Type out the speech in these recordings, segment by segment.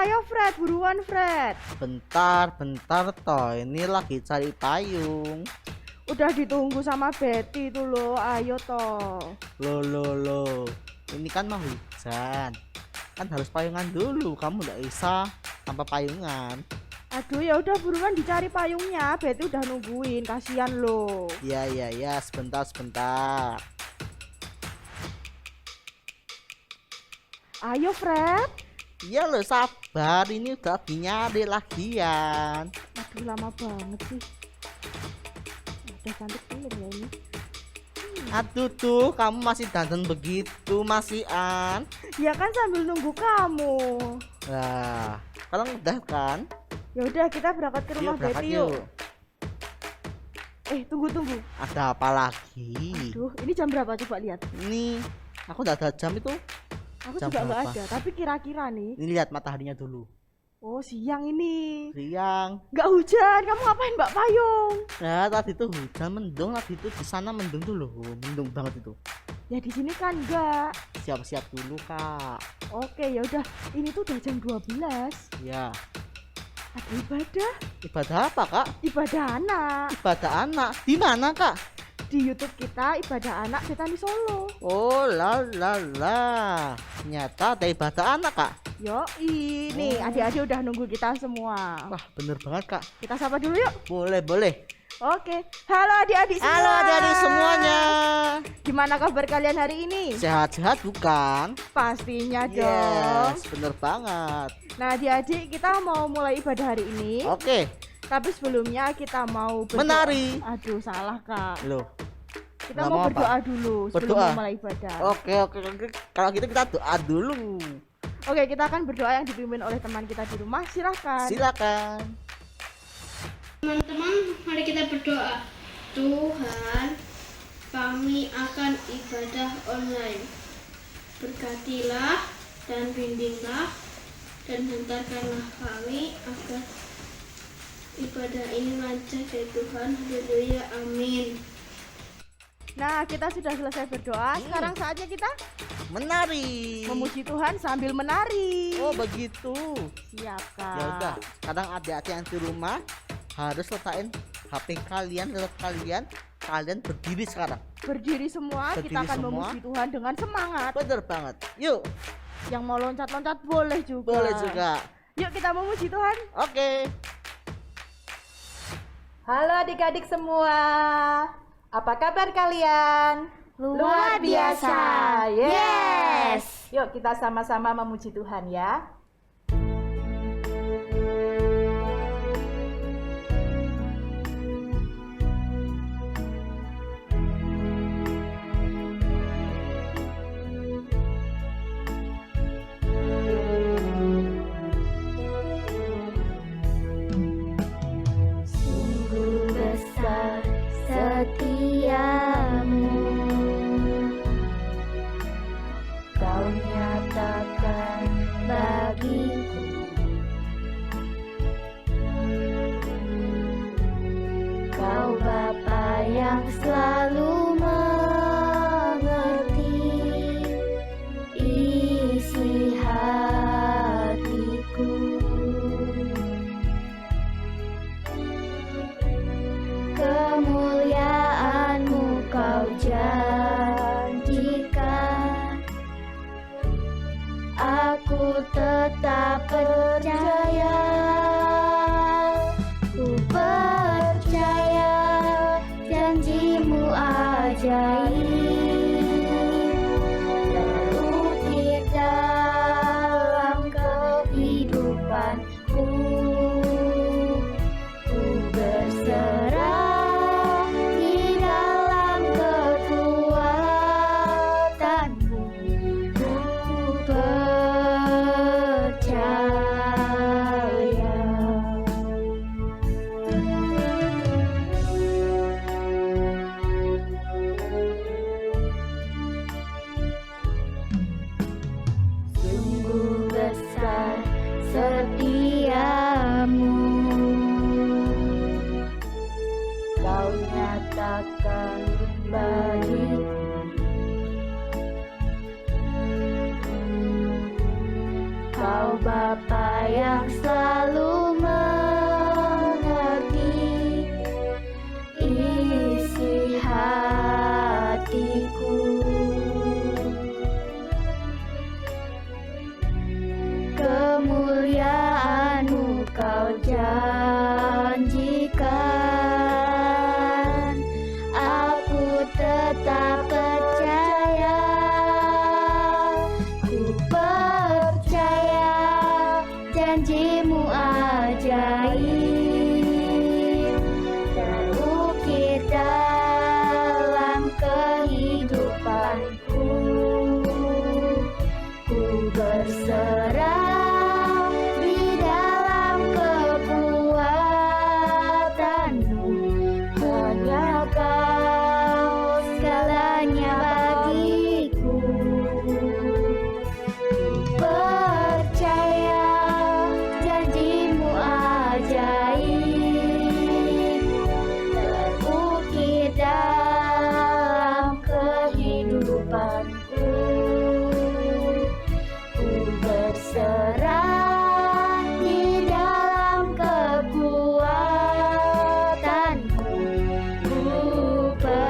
ayo Fred, buruan Fred. Bentar toh, ini lagi cari payung. Udah ditunggu sama Betty itu loh, ayo toh. Loh, ini kan mau hujan, kan harus payungan dulu. Kamu nggak bisa tanpa payungan. Aduh ya udah buruan dicari payungnya, Betty udah nungguin, kasihan loh. Ya, sebentar. Ayo Fred. Iya lo, sabar, ini udah nyari lagian. Aduh lama banget sih. Udah cantik belum ya ini? Aduh tuh, kamu masih dandan begitu, masih An. Ya kan sambil nunggu kamu. Nah, sekarang udah kan? Ya udah kita berangkat ke rumah berangkat Betty yuk. Tunggu. Ada apa lagi? Aduh, ini jam berapa coba lihat. Ini aku udah ada jam itu. Aku Jam juga nggak berapa? ada, tapi kira-kira nih. Ini lihat mataharinya dulu. Oh siang ini. Siang. Nggak hujan, kamu ngapain mbak payung? Nah, tadi tuh hujan mendung, tadi itu di sana mendung tuh loh, mendung banget itu. Ya di sini kan enggak. Siap-siap dulu kak. Oke ya udah, ini tuh udah jam 12. Ya. Ada ibadah. Ibadah apa kak? Ibadah anak. Ibadah anak. Di mana kak? Di YouTube kita ibadah anak Betani Solo. Oh la. Ternyata ada ibadah anak kak. Yo ini adik-adik udah nunggu kita semua. Wah bener banget kak. Kita sapa dulu yuk. Boleh. Oke, halo adik-adik semua. Halo adik-adik semuanya. Gimana kabar kalian hari ini? Sehat-sehat bukan? Pastinya dong. Yes, bener banget. Nah adik-adik kita mau mulai ibadah hari ini. Oke. Tapi sebelumnya kita mau berdoa. Menari. Aduh salah kak. Loh. Kita Nggak mau mau apa? berdoa dulu sebelum Berdoa? mulai ibadah. Oke. Kalau gitu kita doa dulu. Oke, kita akan berdoa yang dipimpin oleh teman kita di rumah. Silakan. Teman-teman, mari kita berdoa. Tuhan, kami akan ibadah online. Berkatilah dan bimbinglah dan hantarkanlah kami agar ibadah ini lancar ya Tuhan. Haleluya, amin. Nah, kita sudah selesai berdoa. Sekarang saatnya kita Menari. memuji Tuhan sambil menari. Oh begitu. Siap kak. Ya udah. Kadang adik-adik yang di rumah harus letakkan HP kalian, laptop kalian berdiri sekarang. Berdiri semua, Berdiri kita akan semua. memuji Tuhan dengan semangat. Bener banget. Yuk. Yang mau loncat-loncat boleh juga. Boleh juga. Yuk kita memuji Tuhan. Oke. Halo adik-adik semua. Apa kabar kalian? Luar biasa. Yes. Yuk kita sama-sama memuji Tuhan ya. Sungguh besar setiamu, Kau nyatakan bagi yang selalu mengerti isi hatiku. Kemuliaan-Mu Kau janjikan, aku tetap percaya. Ku percaya janji-Mu ajaib terukir dalam kehidupanku. Ku berserah di dalam kekuatan-Mu, hanya Kau segalanya bagiku. Percaya janji-Mu ajaib terukir dalam kehidupanku. Ku berserah di dalam kekuatan-Mu, ku percaya.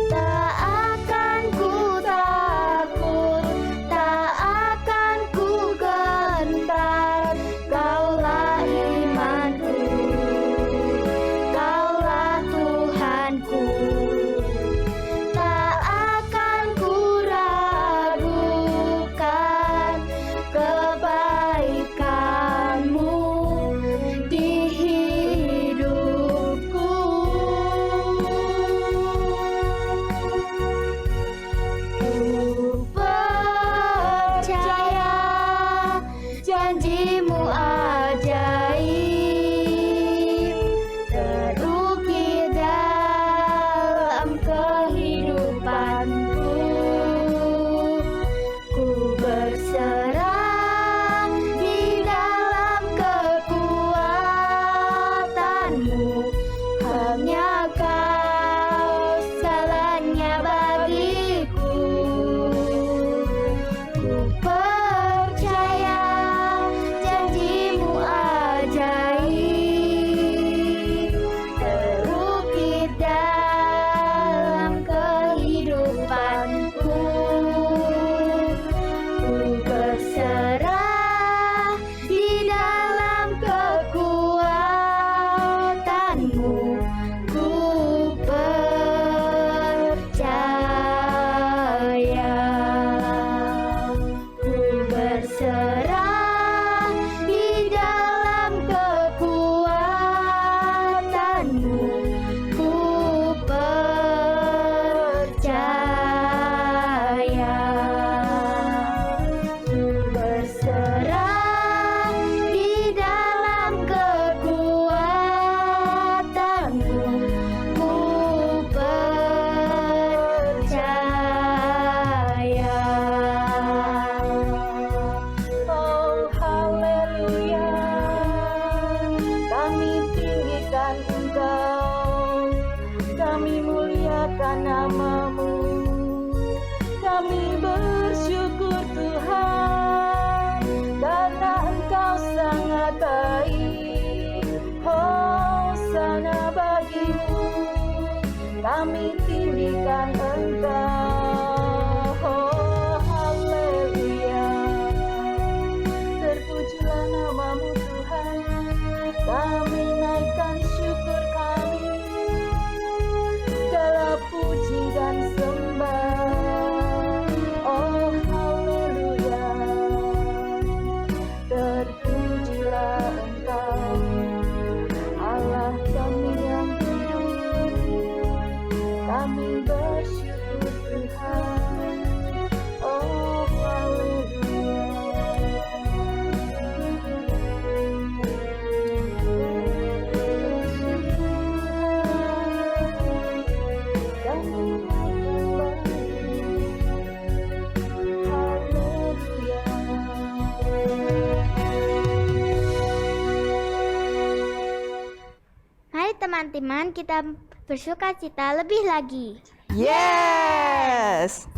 Tak akan ku takut, tak akan ku gentar. Kaulah imanku, Kaulah Tuhanku. Tak akan ku ragukan kebaikan-Mu di hidupku. Ku percaya janji-Mu ajaib terukir dalam kehidupanku. Ku berserah di dalam kekuatan-Mu, hanya Kau segalanya bagiku. Ku percaya janji-Mu ajaib terukir dalam kehidupanku. Ku berserah di dalam kekuatan-Mu, ku percaya. Ku berserah di dalam kekuatan-Mu, ku percaya. Ku berserah di dalam kekuatan-Mu, ku percaya. Oh haleluya, kami tinggikan Engkau, kami muliakan nama-Mu, kami bersyukur Tuhan, karena Engkau sangat baik. Hosana bagi-Mu, kami tinggikan Engkau. Oh haleluya, terpujilah nama-Mu Tuhan, kami naikkan syukur kami, segala puji dan sembah. Oh haleluya, terpujilah Engkau, Allah kami yang hidup, kami bersyukur Tuhan. Oh haleluya. Mari teman-teman kita bersukacita lebih lagi. Yes.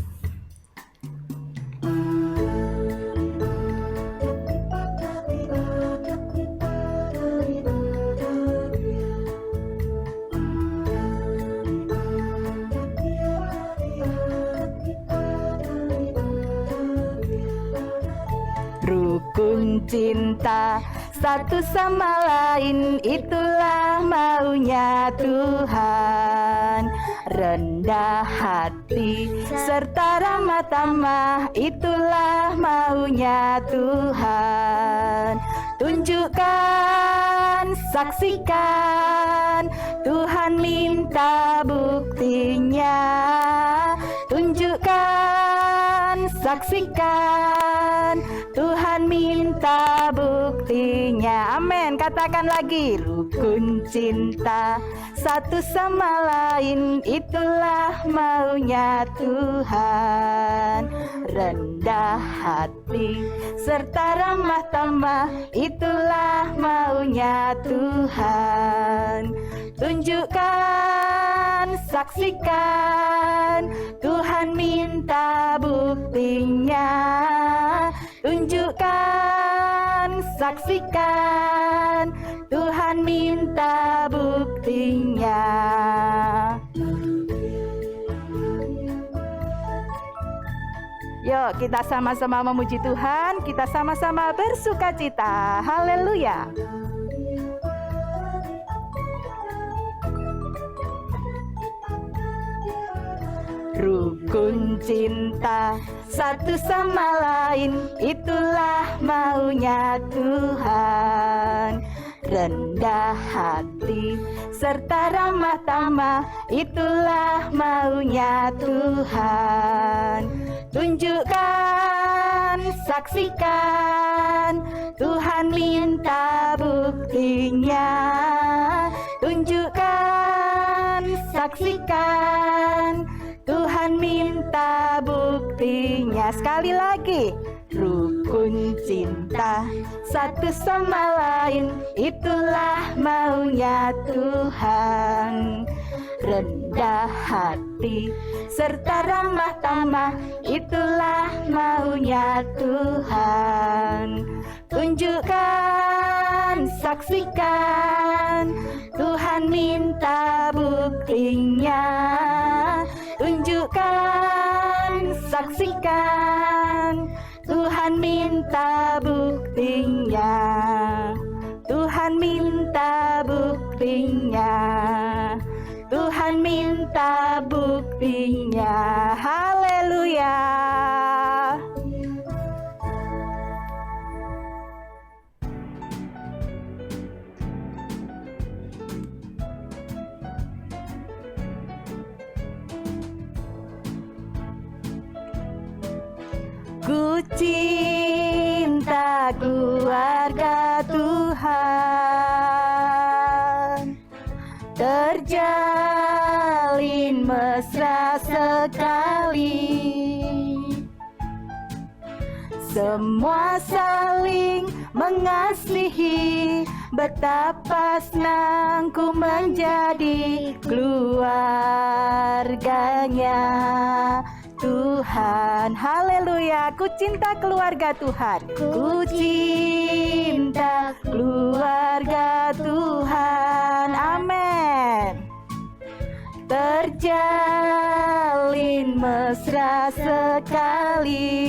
Rukun cinta satu sama lain, itulah maunya Tuhan. Rendah hati serta ramah tamah, itulah maunya Tuhan. Tunjukkan, saksikan, Tuhan minta buktinya. Tunjukkan, saksikan, Tuhan minta buktinya. Amin. Katakan lagi. Rukun cinta satu sama lain, itulah maunya Tuhan. Rendah hati serta ramah tamah, itulah maunya Tuhan. Tunjukkan, saksikan, Tuhan minta buktinya. Tunjukkan, saksikan, Tuhan minta buktinya. Yuk kita sama-sama memuji Tuhan, kita sama-sama bersukacita. Haleluya. Rukun cinta satu sama lain, itulah maunya Tuhan. Rendah hati serta ramah tamah, itulah maunya Tuhan. Tunjukkan, saksikan, Tuhan minta buktinya. Tunjukkan, saksikan, Tuhan minta buktinya. Sekali lagi. Rukun cinta satu sama lain, itulah maunya Tuhan. Rendah hati serta ramah tamah, itulah maunya Tuhan. Tunjukkan, saksikan, Tuhan minta buktinya. Tunjukkan, saksikan, Tuhan minta buktinya. Tuhan minta buktinya. Tuhan minta buktinya. Haleluya. Ku cinta keluarga Tuhan, terjalin mesra sekali. Semua saling mengasihi, betapa senang ku menjadi keluarganya Tuhan. Haleluya. Ku cinta keluarga Tuhan. Ku cinta keluarga Tuhan. Amin. Terjalin mesra sekali.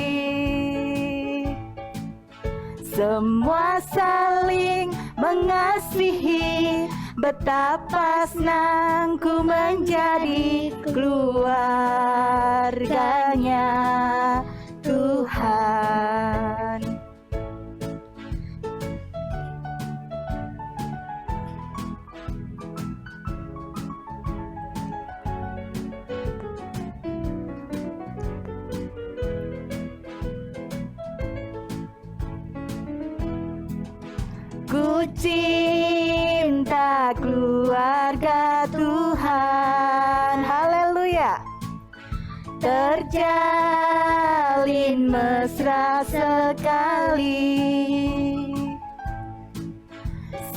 Semua saling mengasihi, betapa senang ku menjadi keluarganya Tuhan. Ku cinta keluarga Tuhan. Haleluya. Terjalin mesra sekali.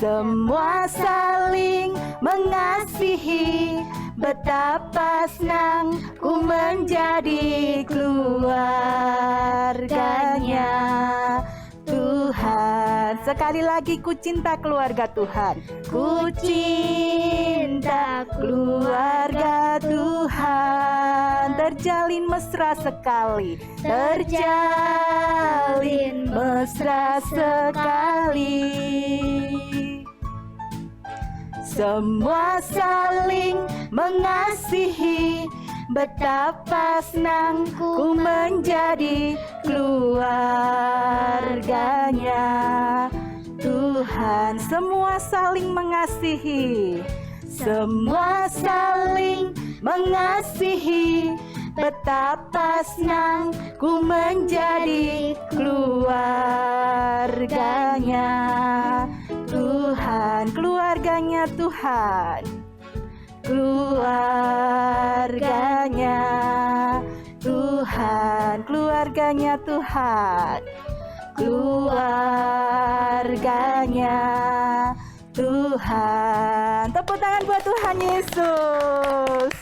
Semua saling mengasihi, betapa senang ku menjadi keluarganya Tuhan. Sekali lagi, ku cinta keluarga Tuhan. Ku cinta keluarga Tuhan. Terjalin mesra sekali, terjalin mesra sekali. Semua saling mengasihi, betapa senang ku menjadi keluarganya Tuhan. Semua saling mengasihi, semua saling mengasihi, betapa senang ku menjadi keluarganya Tuhan. Keluarganya Tuhan, keluarganya Tuhan, keluarganya Tuhan, keluarganya Tuhan. Tepuk tangan buat Tuhan Yesus.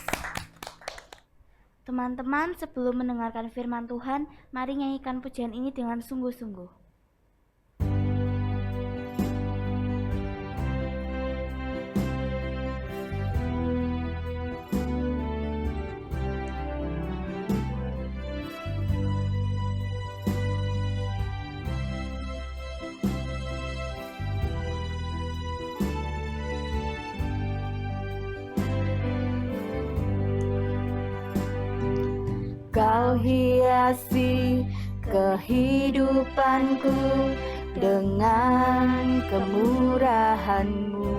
Teman-teman, sebelum mendengarkan firman Tuhan, mari nyanyikan pujian ini dengan sungguh-sungguh. Kau hiasi kehidupanku dengan kemurahan-Mu.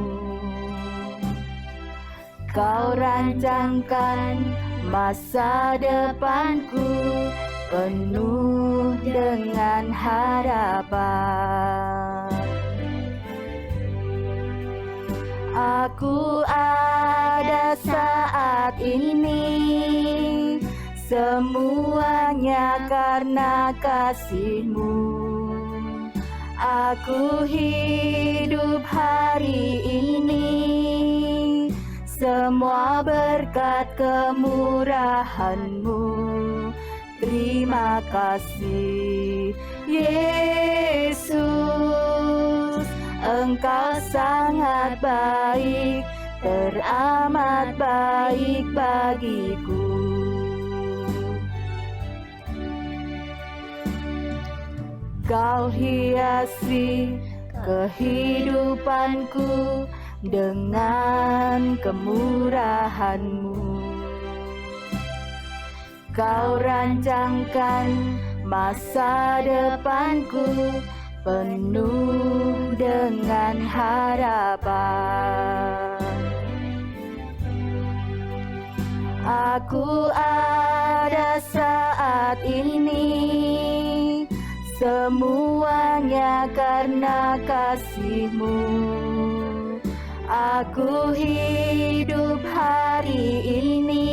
Kau rancangkan masa depanku penuh dengan harapan. Aku ada saat ini, semuanya karena kasih-Mu. Aku hidup hari ini, semua berkat kemurahan-Mu. Terima kasih Yesus, Engkau sangat baik, teramat baik bagiku. Kau hiasi kehidupanku dengan kemurahan-Mu. Kau rancangkan masa depanku penuh dengan harapan. Aku ada saat ini, semuanya karena kasih-Mu. Aku hidup hari ini,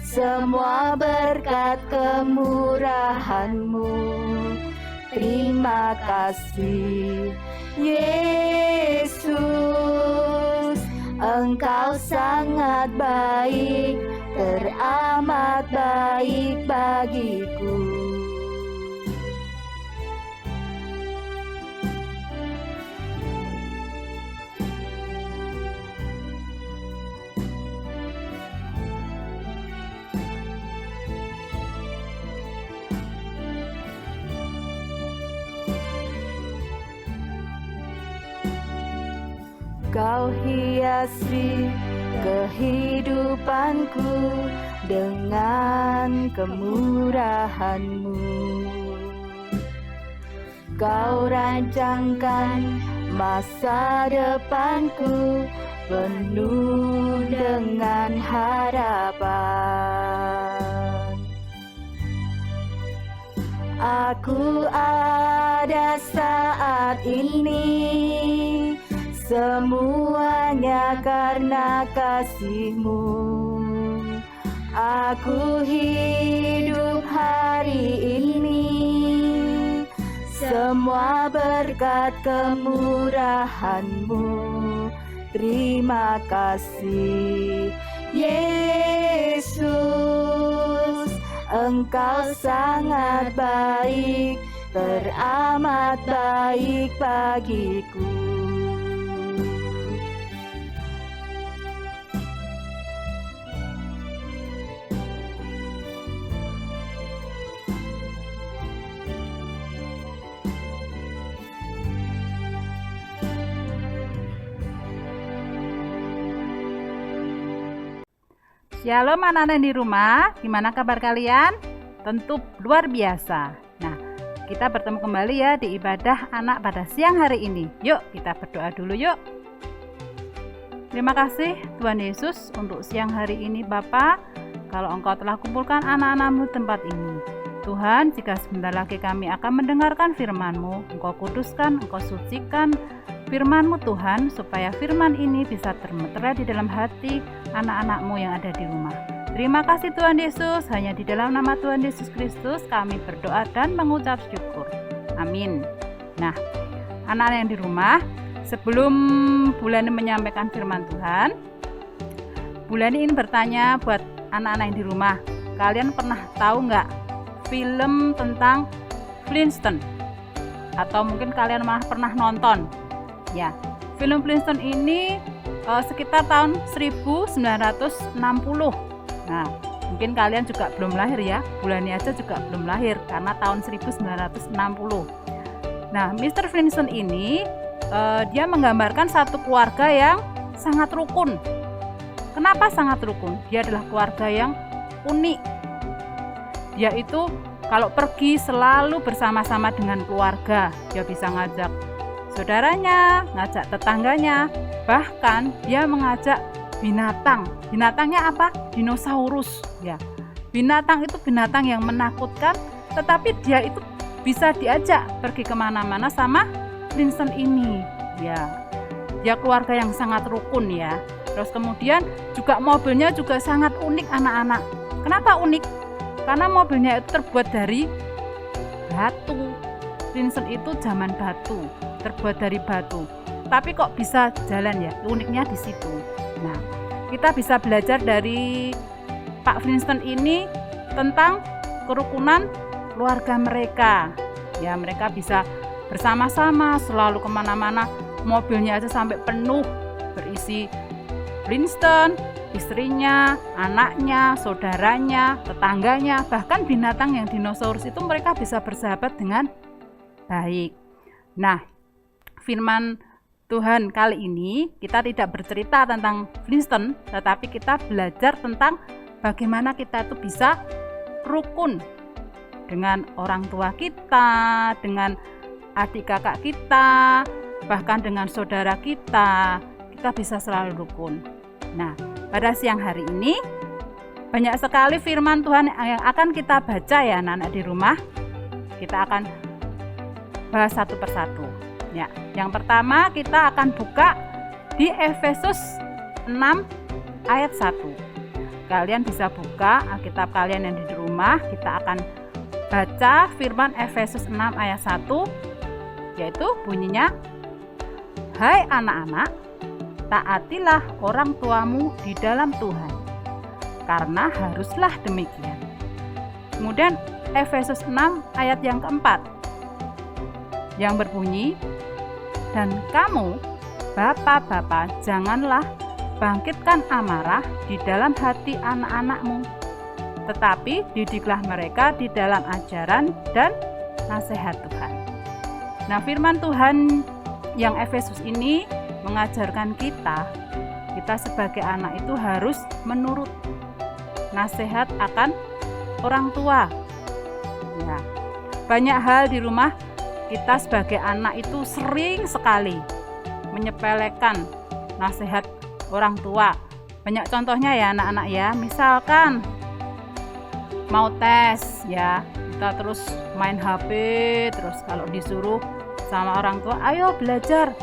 semua berkat kemurahan-Mu. Terima kasih Yesus, Engkau sangat baik, teramat baik bagiku. Kau hiasi kehidupanku dengan kemurahan-Mu. Kau rancangkan masa depanku penuh dengan harapan. Aku ada saat ini, semuanya karena kasih-Mu. Aku hidup hari ini, semua berkat kemurahan-Mu. Terima kasih Yesus, Engkau sangat baik, teramat baik bagiku. Shalom anak-anak di rumah, gimana kabar kalian? Tentu luar biasa. Nah, kita bertemu kembali ya di ibadah anak pada siang hari ini. Yuk kita berdoa dulu yuk. Terima kasih Tuhan Yesus untuk siang hari ini Bapa, kalau Engkau telah kumpulkan anak-anak-Mu di tempat ini. Tuhan, jika sebentar lagi kami akan mendengarkan firman-Mu, Engkau kuduskan, Engkau sucikan firman-Mu Tuhan, supaya firman ini bisa termeterai di dalam hati anak-anak-Mu yang ada di rumah. Terima kasih Tuhan Yesus, hanya di dalam nama Tuhan Yesus Kristus kami berdoa dan mengucap syukur. Amin. Nah, anak-anak yang di rumah, sebelum bulan ini menyampaikan firman Tuhan, bulan ini bertanya buat anak-anak yang di rumah, kalian pernah tahu nggak film tentang Flintstone? Atau mungkin kalian malah pernah nonton? Ya, film Flintstone ini sekitar tahun 1960. Nah, mungkin kalian juga belum lahir ya, bulannya aja juga belum lahir karena tahun 1960. Nah, Mr. Flintstone ini dia menggambarkan satu keluarga yang sangat rukun. Kenapa sangat rukun? Dia adalah keluarga yang unik. Dia itu kalau pergi selalu bersama-sama dengan keluarga. Dia bisa ngajak saudaranya, ngajak tetangganya, bahkan dia mengajak binatang. Binatangnya apa? Dinosaurus ya. Binatang itu binatang yang menakutkan, tetapi dia itu bisa diajak pergi kemana-mana sama Flintstone ini ya. Dia keluarga yang sangat rukun ya. Terus kemudian juga mobilnya juga sangat unik anak-anak. Kenapa unik? Karena mobilnya itu terbuat dari batu. Flintstone itu zaman batu, terbuat dari batu. Tapi kok bisa jalan ya? Uniknya di situ. Nah, kita bisa belajar dari Pak Flintstone ini tentang kerukunan keluarga mereka. Ya, mereka bisa bersama-sama selalu kemana-mana. Mobilnya aja sampai penuh berisi Flintstone, istrinya, anaknya, saudaranya, tetangganya, bahkan binatang yang dinosaurus itu mereka bisa bersahabat dengan baik. Nah, firman Tuhan kali ini kita tidak bercerita tentang Flintstone, tetapi kita belajar tentang bagaimana kita itu bisa rukun dengan orang tua kita, dengan adik kakak kita, bahkan dengan saudara kita. Kita bisa selalu rukun. Nah, pada siang hari ini banyak sekali firman Tuhan yang akan kita baca ya anak-anak di rumah. Kita akan bahas satu persatu. Ya, yang pertama kita akan buka di Efesus 6 ayat 1. Kalian bisa buka Alkitab kalian yang di rumah. Kita akan baca firman Efesus 6 ayat 1, yaitu bunyinya, "Hai anak-anak, taatilah orang tuamu di dalam Tuhan, karena haruslah demikian." Kemudian Efesus 6 ayat yang keempat yang berbunyi, "Dan kamu, bapak-bapak, janganlah bangkitkan amarah di dalam hati anak-anakmu, tetapi didiklah mereka di dalam ajaran dan nasihat Tuhan." Nah, firman Tuhan yang Efesus ini mengajarkan kita sebagai anak itu harus menurut nasihat akan orang tua. Ya, banyak hal di rumah kita sebagai anak itu sering sekali menyepelekan nasihat orang tua. Banyak contohnya ya anak-anak ya. Misalkan mau tes ya, kita terus main HP, terus kalau disuruh sama orang tua, "Ayo belajar,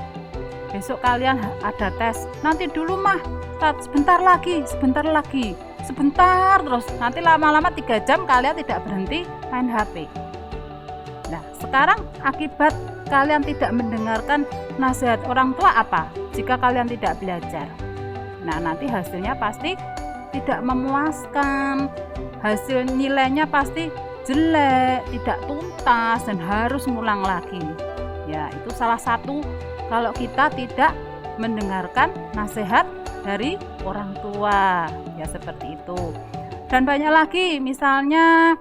besok kalian ada tes." "Nanti dulu mah, sebentar lagi, sebentar terus." Nanti lama-lama 3 jam kalian tidak berhenti main HP. Nah, sekarang akibat kalian tidak mendengarkan nasihat orang tua apa? Jika kalian tidak belajar. Nah, nanti hasilnya pasti tidak memuaskan. Hasil nilainya pasti jelek, tidak tuntas dan harus ngulang lagi. Ya, itu salah satu kalau kita tidak mendengarkan nasihat dari orang tua. Ya, seperti itu. Dan banyak lagi, misalnya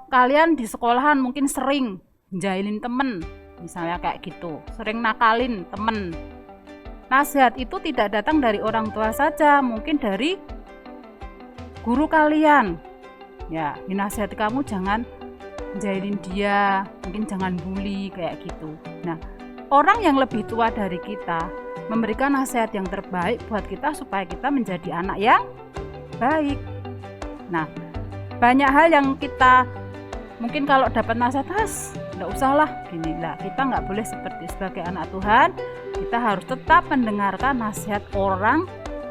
kalian di sekolahan mungkin sering jahilin temen, misalnya kayak gitu, sering nakalin temen. Nasihat itu tidak datang dari orang tua saja, mungkin dari guru kalian. Ya, dinasihati kamu jangan jahilin dia, mungkin jangan bully kayak gitu. Nah, orang yang lebih tua dari kita memberikan nasihat yang terbaik buat kita supaya kita menjadi anak yang baik. Nah, banyak hal yang kita mungkin kalau dapat nasihat, nggak usah lah gini lah. Kita nggak boleh seperti sebagai anak Tuhan. Kita harus tetap mendengarkan nasihat orang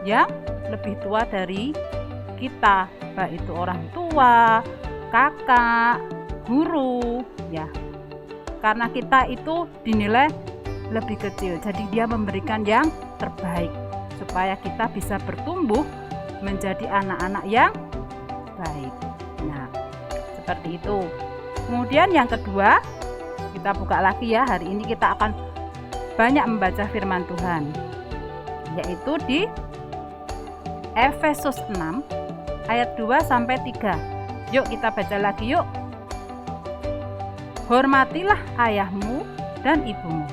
yang lebih tua dari kita, baik itu orang tua, kakak, guru, ya. Karena kita itu dinilai lebih kecil, jadi dia memberikan yang terbaik supaya kita bisa bertumbuh menjadi anak-anak yang baik. Nah, seperti itu. Kemudian yang kedua, kita buka lagi ya. Hari ini kita akan banyak membaca firman Tuhan, yaitu di Efesus 6 ayat 2-3. Yuk kita baca lagi yuk. Hormatilah ayahmu dan ibumu.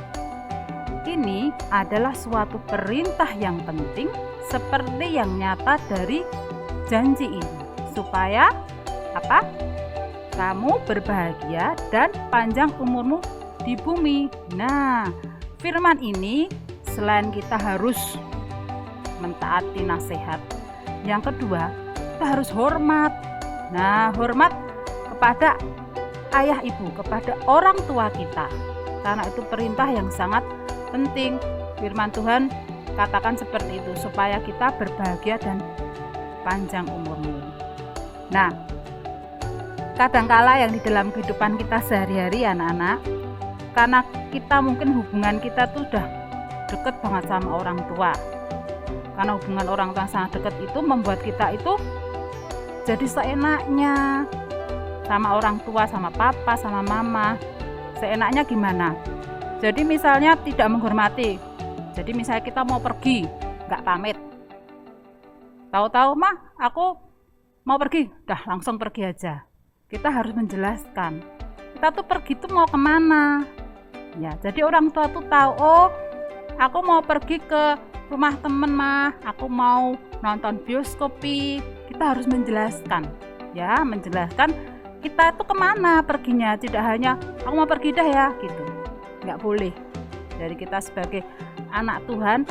Ini adalah suatu perintah yang penting seperti yang nyata dari janji ini, supaya apa? Kamu berbahagia dan panjang umurmu di bumi. Nah, firman ini selain kita harus mentaati nasihat, yang kedua kita harus hormat. Nah, hormat kepada ayah ibu, kepada orang tua kita, karena itu perintah yang sangat penting. Firman Tuhan katakan seperti itu, supaya kita berbahagia dan panjang umurmu. Nah, kadangkala yang di dalam kehidupan kita sehari-hari anak-anak, karena kita mungkin hubungan kita tuh udah deket banget sama orang tua, karena hubungan orang tua sangat deket itu membuat kita itu jadi seenaknya sama orang tua, sama papa, sama mama. Seenaknya gimana? Jadi misalnya tidak menghormati. Jadi misalnya kita mau pergi, nggak pamit. Tahu-tahu mah aku mau pergi, dah langsung pergi aja. Kita harus menjelaskan. Kita tuh pergi tuh mau kemana? Ya, jadi orang tua tuh tahu, oh aku mau pergi ke rumah temen mah, aku mau nonton bioskopi. Kita harus menjelaskan, ya, menjelaskan kita itu kemana perginya, tidak hanya aku mau pergi dah ya gitu, nggak boleh. Jadi kita sebagai anak Tuhan,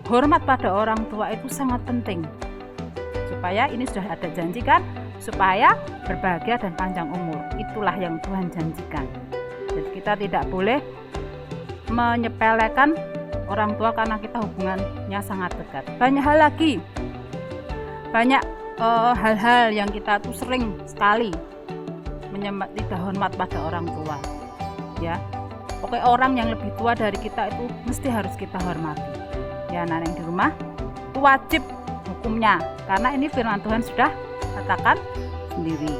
hormat pada orang tua itu sangat penting, supaya ini sudah ada janji kan, supaya berbahagia dan panjang umur. Itulah yang Tuhan janjikan. Jadi kita tidak boleh menyepelekan orang tua karena kita hubungannya sangat dekat. Banyak hal lagi, banyak hal-hal yang kita tuh sering sekali tidak hormat pada orang tua, ya. Pokoknya orang yang lebih tua dari kita itu mesti harus kita hormati, ya. Nah, yang di rumah itu wajib hukumnya, karena ini firman Tuhan sudah katakan sendiri.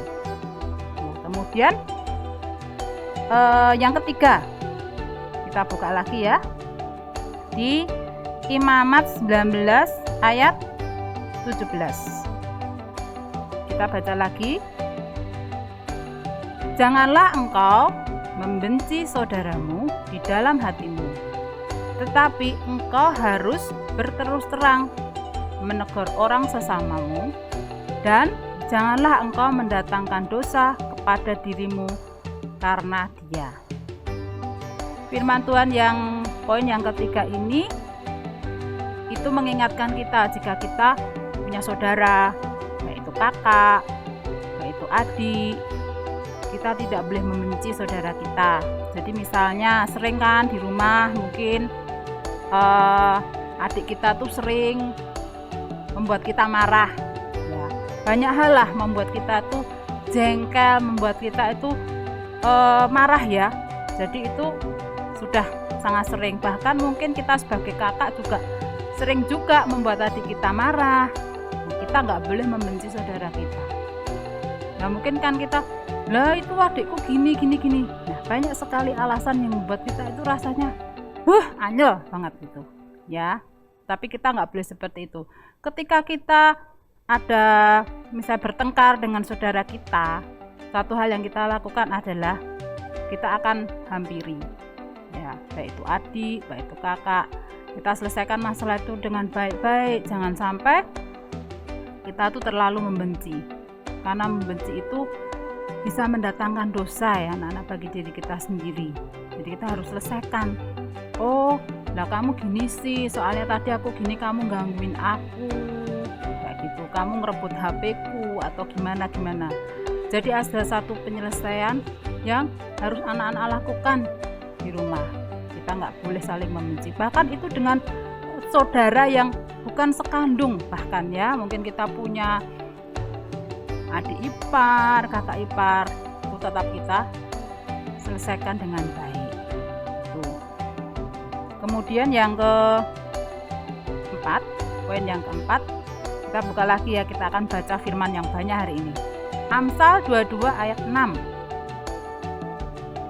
Nah, kemudian yang ketiga, kita buka lagi ya di Imamat 19 ayat 17. Kita baca lagi. Janganlah engkau membenci saudaramu di dalam hatimu, tetapi engkau harus berterus terang menegur orang sesamamu, dan janganlah engkau mendatangkan dosa kepada dirimu karena dia. Firman Tuhan yang poin yang ketiga ini itu mengingatkan kita jika kita punya saudara, yaitu kakak, yaitu adik, kita tidak boleh membenci saudara kita. Jadi misalnya sering kan di rumah mungkin adik kita tuh sering membuat kita marah, ya. Banyak hal lah membuat kita tuh jengkel, membuat kita itu marah ya. Jadi itu sudah sangat sering. Bahkan mungkin kita sebagai kakak juga sering juga membuat adik kita marah. Kita nggak boleh membenci saudara kita. Nah mungkin kan kita, lah itu adikku gini. Nah banyak sekali alasan yang membuat kita itu rasanya anyel banget gitu ya. Tapi kita nggak boleh seperti itu. Ketika kita ada misalnya bertengkar dengan saudara kita, satu hal yang kita lakukan adalah kita akan hampiri ya, baik itu adik, baik itu kakak. Kita selesaikan masalah itu dengan baik-baik. Jangan sampai kita tuh terlalu membenci, karena membenci itu bisa mendatangkan dosa ya anak-anak bagi diri kita sendiri. Jadi kita harus selesaikan. Oh lah kamu gini sih, soalnya tadi aku gini, kamu gangguin aku kayak gitu, kamu ngerebut HP-ku atau gimana. Jadi ada satu penyelesaian yang harus anak-anak lakukan di rumah. Kita nggak boleh saling membenci, bahkan itu dengan saudara yang bukan sekandung. Bahkan ya mungkin kita punya adik ipar, kakak ipar, itu tetap kita selesaikan dengan baik. Kemudian yang keempat, poin yang keempat, kita buka lagi ya, kita akan baca firman yang banyak hari ini. Amsal 22 ayat 6.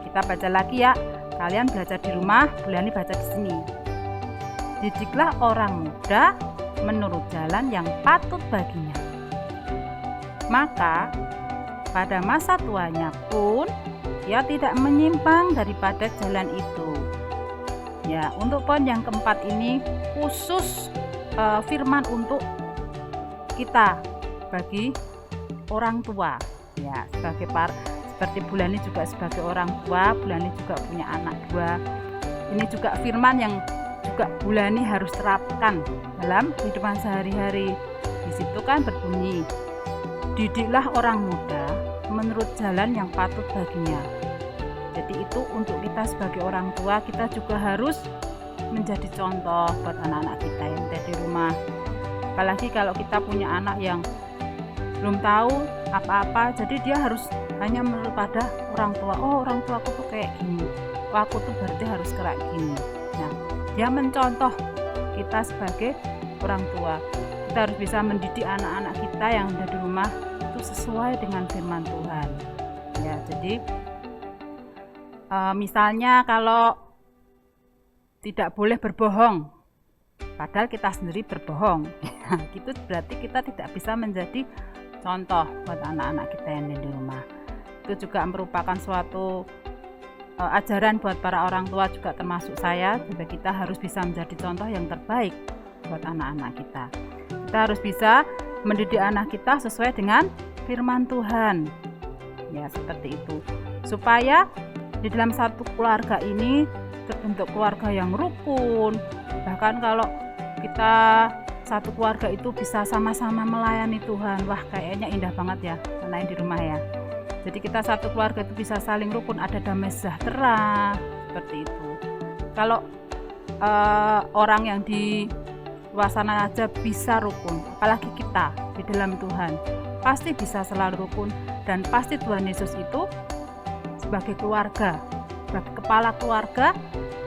Kita baca lagi ya. Kalian belajar di rumah, Bulani baca di sini. Didiklah orang muda menurut jalan yang patut baginya. Maka pada masa tuanya pun ia tidak menyimpang daripada jalan itu. Ya, untuk poin yang keempat ini khusus firman untuk kita bagi orang tua. Ya, seperti Bulani juga sebagai orang tua, Bulani juga punya anak 2. Ini juga firman yang juga Bulani harus terapkan dalam kehidupan sehari-hari. Di situ kan berbunyi, didiklah orang muda menurut jalan yang patut baginya. Jadi itu untuk kita sebagai orang tua, kita juga harus menjadi contoh buat anak-anak kita yang ada di rumah. Apalagi kalau kita punya anak yang belum tahu apa-apa, jadi dia harus hanya menurut pada orang tua. Oh, orang tua aku tuh kayak gini, oh, aku tuh berarti harus kayak gini. Nah, dia mencontoh kita sebagai orang tua. Kita harus bisa mendidik anak-anak kita yang ada di rumah itu sesuai dengan firman Tuhan. Ya, jadi misalnya kalau tidak boleh berbohong, padahal kita sendiri berbohong, gitu berarti kita tidak bisa menjadi contoh buat anak-anak kita yang ada di rumah. Itu juga merupakan suatu ajaran buat para orang tua, juga termasuk saya. Jadi kita harus bisa menjadi contoh yang terbaik buat anak-anak kita. Kita harus bisa mendidik anak kita sesuai dengan firman Tuhan. Ya, seperti itu. Supaya di dalam satu keluarga ini terbentuk keluarga yang rukun. Bahkan kalau kita satu keluarga itu bisa sama-sama melayani Tuhan, wah kayaknya indah banget ya melayani di rumah ya. Jadi kita satu keluarga itu bisa saling rukun, ada damai sejahtera, seperti itu. Kalau orang yang di luar sana aja bisa rukun, apalagi kita di dalam Tuhan pasti bisa selalu rukun. Dan pasti Tuhan Yesus itu sebagai keluarga, sebagai kepala keluarga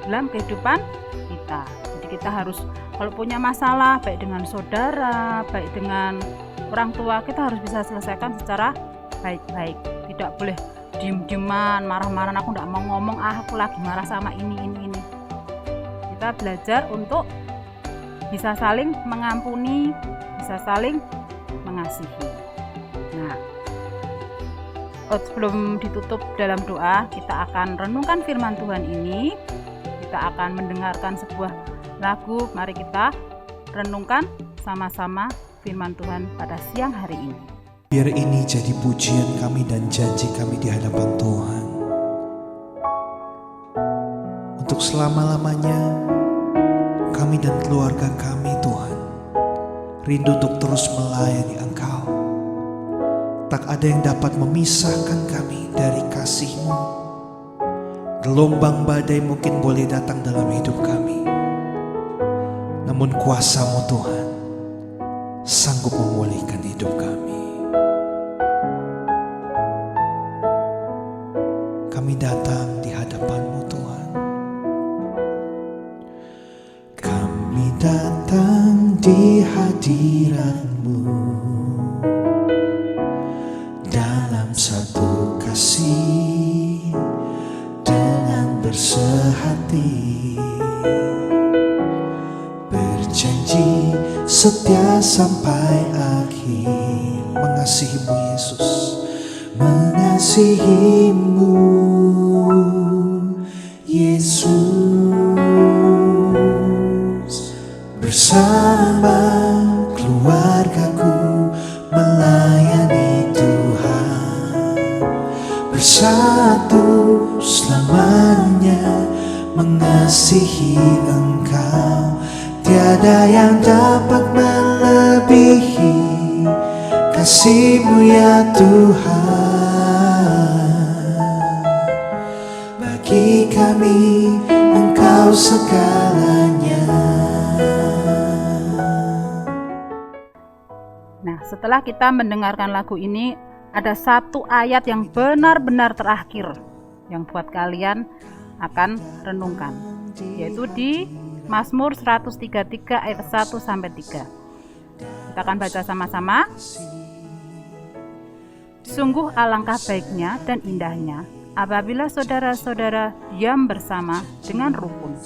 dalam kehidupan kita. Jadi kita harus, kalau punya masalah baik dengan saudara, baik dengan orang tua, kita harus bisa selesaikan secara baik-baik. Tidak boleh diem-dieman, marah-marahan, aku tidak mau ngomong, aku lagi marah sama ini. Kita belajar untuk bisa saling mengampuni, bisa saling mengasihi. Nah, sebelum ditutup dalam doa, kita akan renungkan firman Tuhan ini. Kita akan mendengarkan sebuah lagu. Mari kita renungkan sama-sama firman Tuhan pada siang hari ini. Biar ini jadi pujian kami dan janji kami di hadapan Tuhan. Untuk selama-lamanya, kami dan keluarga kami Tuhan, rindu untuk terus melayani Engkau. Tak ada yang dapat memisahkan kami dari kasih-Mu. Gelombang badai mungkin boleh datang dalam hidup kami, namun kuasa-Mu Tuhan sanggup memulihkan hidup kami. Kami datang di hadirat-Mu dalam satu kasih dengan bersehati, berjanji setia sampai akhir. Mengasihi-Mu Yesus, mengasihi-Mu Yesus. Bersama keluargaku melayani Tuhan, bersatu selamanya mengasihi Engkau. Tiada yang dapat melebihi kasih-Mu ya Tuhan. Bagi kami Engkau segalanya. Nah, setelah kita mendengarkan lagu ini, ada satu ayat yang benar-benar terakhir yang buat kalian akan renungkan, yaitu di Mazmur 133 ayat 1 sampai 3. Kita akan baca sama-sama. Sungguh alangkah baiknya dan indahnya apabila saudara-saudara diam bersama dengan rukun,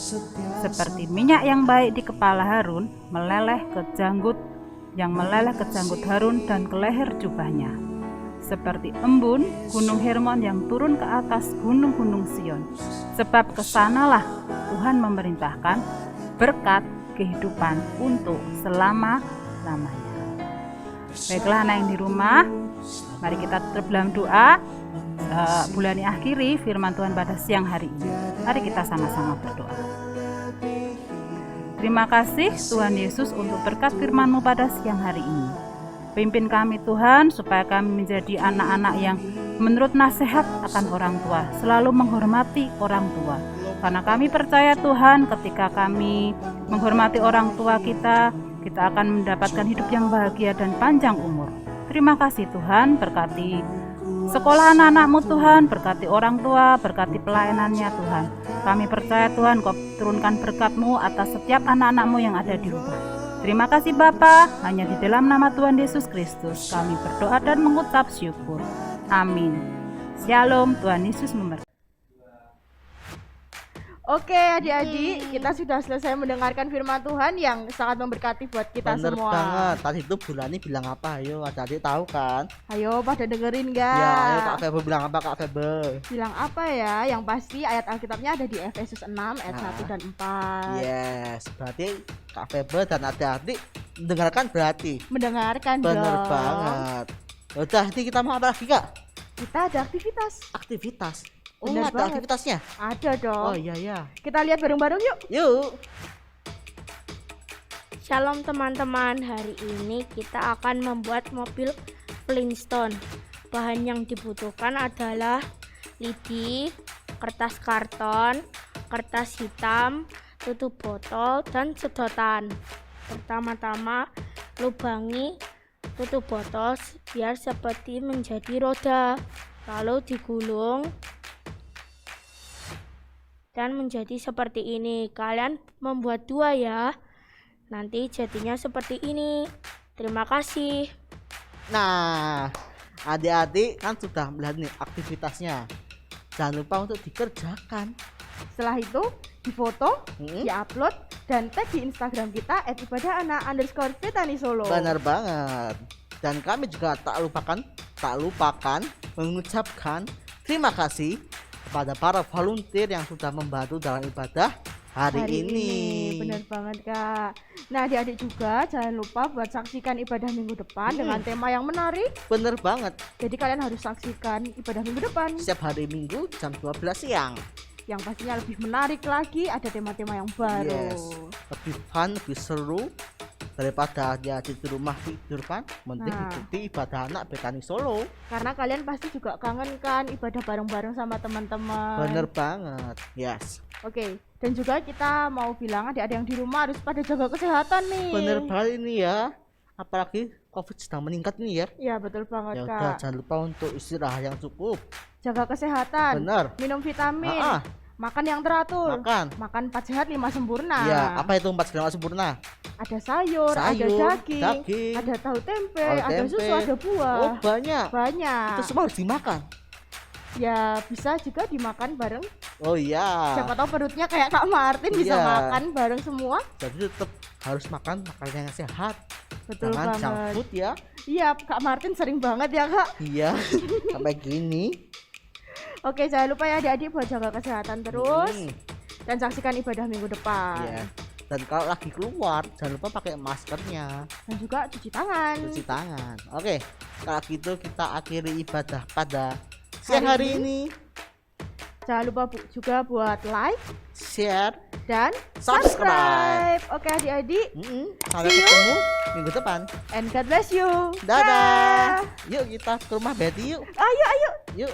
seperti minyak yang baik di kepala Harun meleleh ke janggut Harun dan ke leher jubahnya, seperti embun gunung Hermon yang turun ke atas gunung-gunung Sion. Sebab kesanalah Tuhan memerintahkan berkat kehidupan untuk selama-lamanya. Baiklah anak yang di rumah, mari kita tutup dalam doa. Bulan akhiri firman Tuhan pada siang hari ini. Mari kita sama-sama berdoa. Terima kasih Tuhan Yesus untuk berkat firman-Mu pada siang hari ini. Pimpin kami Tuhan supaya kami menjadi anak-anak yang menurut nasihat akan orang tua, selalu menghormati orang tua. Karena kami percaya Tuhan, ketika kami menghormati orang tua kita akan mendapatkan hidup yang bahagia dan panjang umur. Terima kasih Tuhan, berkati sekolah anak-anak-Mu Tuhan, berkati orang tua, berkati pelayanannya Tuhan. Kami percaya Tuhan, Kau turunkan berkat-Mu atas setiap anak-anak-Mu yang ada di rumah. Terima kasih Bapa, hanya di dalam nama Tuhan Yesus Kristus kami berdoa dan mengucap syukur. Amin. Shalom, Tuhan Yesus memberkati. Oke adik-adik, kita sudah selesai mendengarkan firman Tuhan yang sangat memberkati buat kita Bener semua. banget. Tadi itu Bulani bilang apa? Ayo adik-adik tahu kan? Ayo pada dengerin gak? Ya, ayo Kak Febe bilang apa Kak Febe? Bilang apa ya? Yang pasti ayat Alkitabnya ada di Efesus 6 ayat 1 dan 4. Yes, berarti Kak Febe dan adik-adik mendengarkan berarti. Mendengarkan Bener dong. banget. Udah, nanti kita mau apa lagi Kak? Kita ada aktivitas. Aktivitas. Oh, Bener ada banget. aktivitasnya? Ada dong. Oh iya ya. Kita lihat bareng-bareng yuk. Yuk. Shalom teman-teman, hari ini kita akan membuat mobil Flintstone. Bahan yang dibutuhkan adalah lidi, kertas karton, kertas hitam, tutup botol, dan sedotan. Pertama-tama lubangi tutup botol biar seperti menjadi roda, lalu digulung dan menjadi seperti ini. Kalian membuat 2 ya, nanti jadinya seperti ini. Terima kasih. Nah, adik-adik kan sudah melihat nih aktivitasnya. Jangan lupa untuk dikerjakan. Setelah itu difoto, diupload, dan tag di Instagram kita @ibadahanak_Betani_Solo. Benar banget. Dan kami juga tak lupakan mengucapkan terima kasih kepada para volunteer yang sudah membantu dalam ibadah hari ini. Benar banget Kak. Nah adik-adik juga jangan lupa buat saksikan ibadah minggu depan dengan tema yang menarik. Bener banget. Jadi kalian harus saksikan ibadah minggu depan. Setiap hari Minggu jam 12 siang. Yang pastinya lebih menarik lagi, ada tema-tema yang baru. Yes. Lebih fun, lebih seru daripada adik-adik di rumah tidur kan. Mending ikuti ibadah anak Betani Solo. Karena kalian pasti juga kangen kan ibadah bareng-bareng sama teman-teman. Bener banget. Yes. Oke. Dan juga kita mau bilang adik-adik yang di rumah harus pada jaga kesehatan nih. Bener banget ini ya. Apalagi COVID sedang meningkat nih ya. Iya betul banget Ya Kak. udah, jangan lupa untuk istirahat yang cukup. Jaga kesehatan. Bener. Minum vitamin. Makan yang teratur. Makan 4 sehat 5 sempurna. Iya, apa itu 4 sehat 5 sempurna? Ada sayur, ada daging, ada tahu tempe, ada susu, ada buah. Oh, banyak. Banyak. Itu semua harus dimakan. Ya bisa juga dimakan bareng. Oh iya. Siapa tahu perutnya kayak Kak Martin bisa Iya. makan bareng semua. Jadi tetap harus makan makanan yang sehat. Betul Jangan junk banget. food ya. Iya, Kak Martin sering banget ya Kak. Iya. Sampai gini. Oke, jangan lupa ya adik-adik buat jaga kesehatan terus Hmm, dan saksikan ibadah minggu depan. Iya. Dan kalau lagi keluar jangan lupa pakai maskernya, Dan juga cuci tangan. cuci tangan. Oke, kalau gitu kita akhiri ibadah pada siang hari ini. Jangan lupa juga buat like Share, dan subscribe. Oke adik-adik, Sampai See you. ketemu minggu depan. and God bless you. Dadah. Yuk kita ke rumah Betty yuk. Ayo, ayo. Yuk.